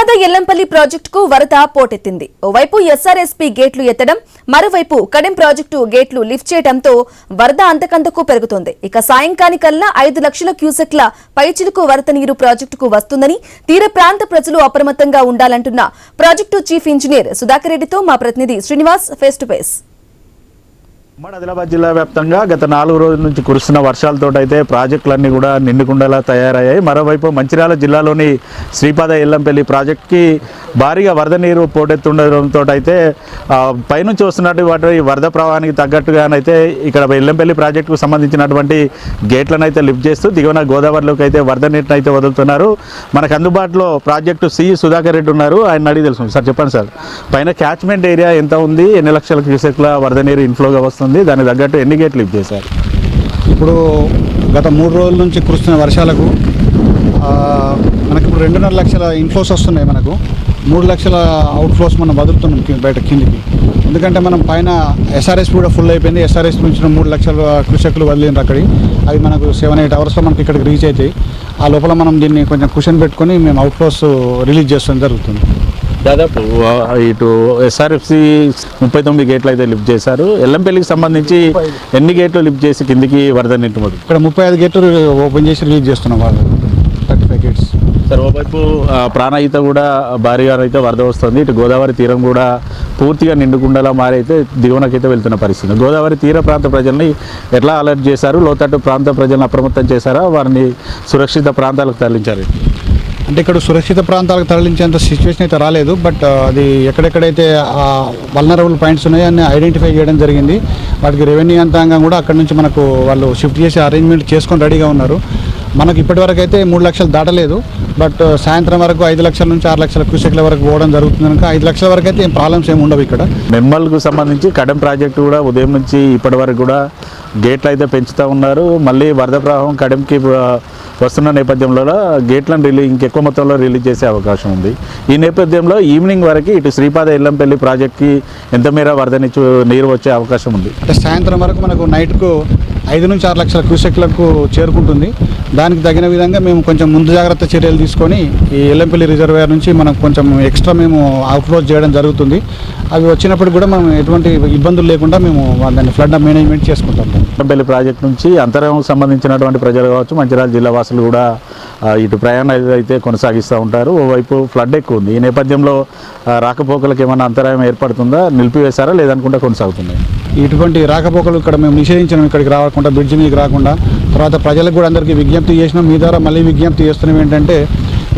శ్రీపాద ఎల్లంపల్లి ప్రాజెక్టుకు వరద పోటెత్తింది. ఓవైపు ఎస్ఆర్ఎస్పీ గేట్లు ఎత్తడం, మరోవైపు కడెం ప్రాజెక్టు గేట్లు లిఫ్ట్ చేయడంతో వరద అంతకంతకు పెరుగుతోంది. ఇక సాయంకానికల్లా 5 లక్షల క్యూసెక్ల పైచిలుకు వరద నీరు ప్రాజెక్టుకు వస్తుందని తీర ప్రాంత ప్రజలు అప్రమత్తంగా ఉండాలంటున్న ప్రాజెక్టు చీఫ్ ఇంజనీర్ సుధాకర్ రెడ్డితో మా ప్రతినిధి Srinivas face to face. Adilabad జిల్లా వ్యాప్తంగా గత 4 రోజుల నుంచి కురుస్తున్న వర్షాలతో అయితే ప్రాజెక్టులన్నీ కూడా నిండుకుండలా తయారయ్యాయి. మరోవైపు మంచిర్యాల జిల్లాలోని శ్రీపాద ఎల్లంపల్లి ప్రాజెక్టుకి భారీగా వరద నీరు పోటెత్తుండడంతో అయితే పైనుంచి వస్తున్నటువంటి వరద ప్రవాహానికి తగ్గట్టుగానైతే ఇక్కడ ఎల్లంపల్లి ప్రాజెక్టుకు సంబంధించినటువంటి గేట్లను అయితే లిఫ్ట్ చేస్తూ దిగువన గోదావరిలోకి అయితే వరద నీటిని అయితే వదులుతున్నారు. మనకు అందుబాటులో ప్రాజెక్టు సి సుధాకర్ రెడ్డి ఉన్నారు. ఆయన అడిగి తెలుసు. సార్ చెప్పండి సార్, పైన క్యాచ్మెంట్ ఏరియా ఎంత ఉంది, ఎన్ని లక్షల క్యూసెక్ల వరద నీరు ఇన్ఫ్లోగా వస్తుంది, దానికి తగ్గట్టు ఎన్ని గేట్లు లిఫ్ట్ చేశారు? ఇప్పుడు గత 3 రోజుల నుంచి కురుస్తున్న వర్షాలకు మనకి ఇప్పుడు 2.5 లక్షల ఇన్ఫ్లోస్ వస్తున్నాయి. మనకు 3 లక్షల అవుట్ఫ్లోస్ మనం వదులుతున్నాం బయట కిందికి. ఎందుకంటే మనం పైన ఎస్ఆర్ఎస్ కూడా ఫుల్ అయిపోయింది. ఎస్ఆర్ఎస్ నుంచి 3 లక్షల క్యూసెక్లు వదిలినారు అక్కడి. అవి మనకు 7-8 అవర్స్లో మనకి ఇక్కడికి రీచ్ అవుతాయి. ఆ లోపల మనం దీన్ని కొంచెం కుషన్ పెట్టుకొని మేము అవుట్ఫ్లోస్ రిలీజ్ చేస్తాం జరుగుతుంది. దాదాపు ఇటు ఎస్ఆర్ఎఫ్సి 39 గేట్లు అయితే లిఫ్ట్ చేశారు. ఎల్లంపల్లికి సంబంధించి ఎన్ని గేట్లు లిఫ్ట్ చేసి కిందికి వరద నీటి ఇక్కడ 35 గేట్లు ఓపెన్ చేసి రిలీజ్ చేస్తున్నాం. వాళ్ళు 35 గేట్స్. సార్, ఓవైపు ప్రాణహిత కూడా భారీగా అయితే వరద వస్తుంది. ఇటు గోదావరి తీరం కూడా పూర్తిగా నిండుకుండలా మారి అయితే దిగువనకైతే వెళ్తున్న పరిస్థితి. గోదావరి తీర ప్రాంత ప్రజల్ని ఎట్లా అలర్ట్ చేశారు? లోతట్టు ప్రాంత ప్రజలను అప్రమత్తం చేశారా? వారిని సురక్షిత ప్రాంతాలకు తరలించారు? అంటే ఇక్కడ సురక్షిత ప్రాంతాలకు తరలించేంత సిచ్యువేషన్ అయితే రాలేదు. బట్ అది ఎక్కడెక్కడైతే వల్నరబుల్ పాయింట్స్ ఉన్నాయో అన్ని ఐడెంటిఫై చేయడం జరిగింది. వాటికి రెవెన్యూ యంత్రాంగం కూడా అక్కడ నుంచి మనకు వాళ్ళు షిఫ్ట్ చేసి అరేంజ్మెంట్ చేసుకొని రెడీగా ఉన్నారు. మనకు ఇప్పటివరకు అయితే 3 లక్షలు దాటలేదు. బట్ సాయంత్రం వరకు 5 లక్షల నుంచి 6 లక్షల క్యూసెక్ల వరకు పోవడం జరుగుతుంది కనుక 5 లక్షల వరకు అయితే ఏం ప్రాబ్లమ్స్ ఏమి ఉండవు. ఇక్కడ నిర్మల్కు సంబంధించి కడెం ప్రాజెక్టు కూడా ఉదయం నుంచి ఇప్పటి వరకు కూడా గేట్లు అయితే పెంచుతూ ఉన్నారు. మళ్ళీ వరద ప్రవాహం కడెంకి వస్తున్న నేపథ్యంలో గేట్లను ఇంకెక్కువ మొత్తంలో రిలీజ్ చేసే అవకాశం ఉంది. ఈ నేపథ్యంలో ఈవినింగ్ వరకు ఇటు శ్రీపాద ఎల్లంపల్లి ప్రాజెక్ట్కి ఎంత మేర వరద నీరు వచ్చే అవకాశం ఉంది? అంటే సాయంత్రం వరకు మనకు నైట్కు 5 నుంచి 6 లక్షల క్యూసెక్లకు చేరుకుంటుంది. దానికి తగిన విధంగా మేము కొంచెం ముందు జాగ్రత్త చర్యలు తీసుకొని ఈ ఎల్లంపల్లి రిజర్వాయర్ నుంచి మనం కొంచెం ఎక్స్ట్రా మేము అవుట్ఫ్లో చేయడం జరుగుతుంది. అవి వచ్చినప్పుడు కూడా మనం ఎటువంటి ఇబ్బందులు లేకుండా మేము దాన్ని ఫ్లడ్ మేనేజ్మెంట్ చేసుకుంటాం. ఎల్లంపల్లి ప్రాజెక్ట్ నుంచి అంతరం సంబంధించినటువంటి ప్రజలు కావచ్చు, మంచిర్యాల జిల్లా వాసులు కూడా ఇటు ప్రయాణాలు అయితే కొనసాగిస్తూ ఉంటారు. ఓవైపు ఫ్లడ్ ఎక్కువ ఉంది. ఈ నేపథ్యంలో రాకపోకలకు ఏమైనా అంతరాయం ఏర్పడుతుందా? నిలిపివేశారా లేదనుకుంటే కొనసాగుతున్నాయి? ఇటువంటి రాకపోకలు ఇక్కడ మేము నిషేధించినాం. ఇక్కడికి రాకుండా బ్రిడ్జ్ మీదకి రాకుండా. తర్వాత ప్రజలకు కూడా అందరికీ విజ్ఞప్తి చేసినాం. మీ ద్వారా మళ్ళీ విజ్ఞప్తి చేస్తున్నాం ఏంటంటే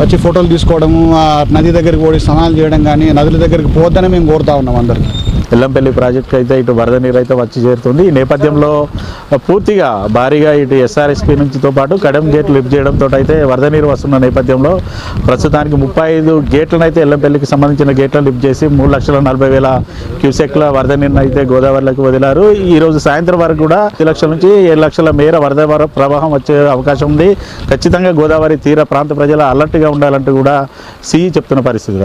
వచ్చి ఫోటోలు తీసుకోవడము, ఆ నది దగ్గరికి పోయి స్నానాలు చేయడం కానీ నదుల దగ్గరికి పోద్దని మేము కోరుతా ఉన్నాం అందరికీ. ఎల్లంపల్లి ప్రాజెక్టుకి అయితే ఇటు వరద నీరు అయితే వచ్చి చేరుతుంది. ఈ నేపథ్యంలో పూర్తిగా భారీగా ఇటు ఎస్ఆర్ఎస్పీ నుంచితో పాటు కడెం గేట్లు లిఫ్ట్ చేయడంతో అయితే వరద నీరు వస్తున్న నేపథ్యంలో ప్రస్తుతానికి 35 గేట్లను అయితే ఎల్లంపల్లికి సంబంధించిన గేట్లను లిఫ్ట్ చేసి 3,40,000 క్యూసెక్ల వరద నీరును అయితే గోదావరిలోకి వదిలారు. ఈరోజు సాయంత్రం వరకు కూడా 10 లక్షల నుంచి 7 లక్షల మేర వరద ప్రవాహం వచ్చే అవకాశం ఉంది. ఖచ్చితంగా గోదావరి తీర ప్రాంత ప్రజలు అలర్ట్గా ఉండాలంటూ కూడా సిఈ చెప్తున్న పరిస్థితి.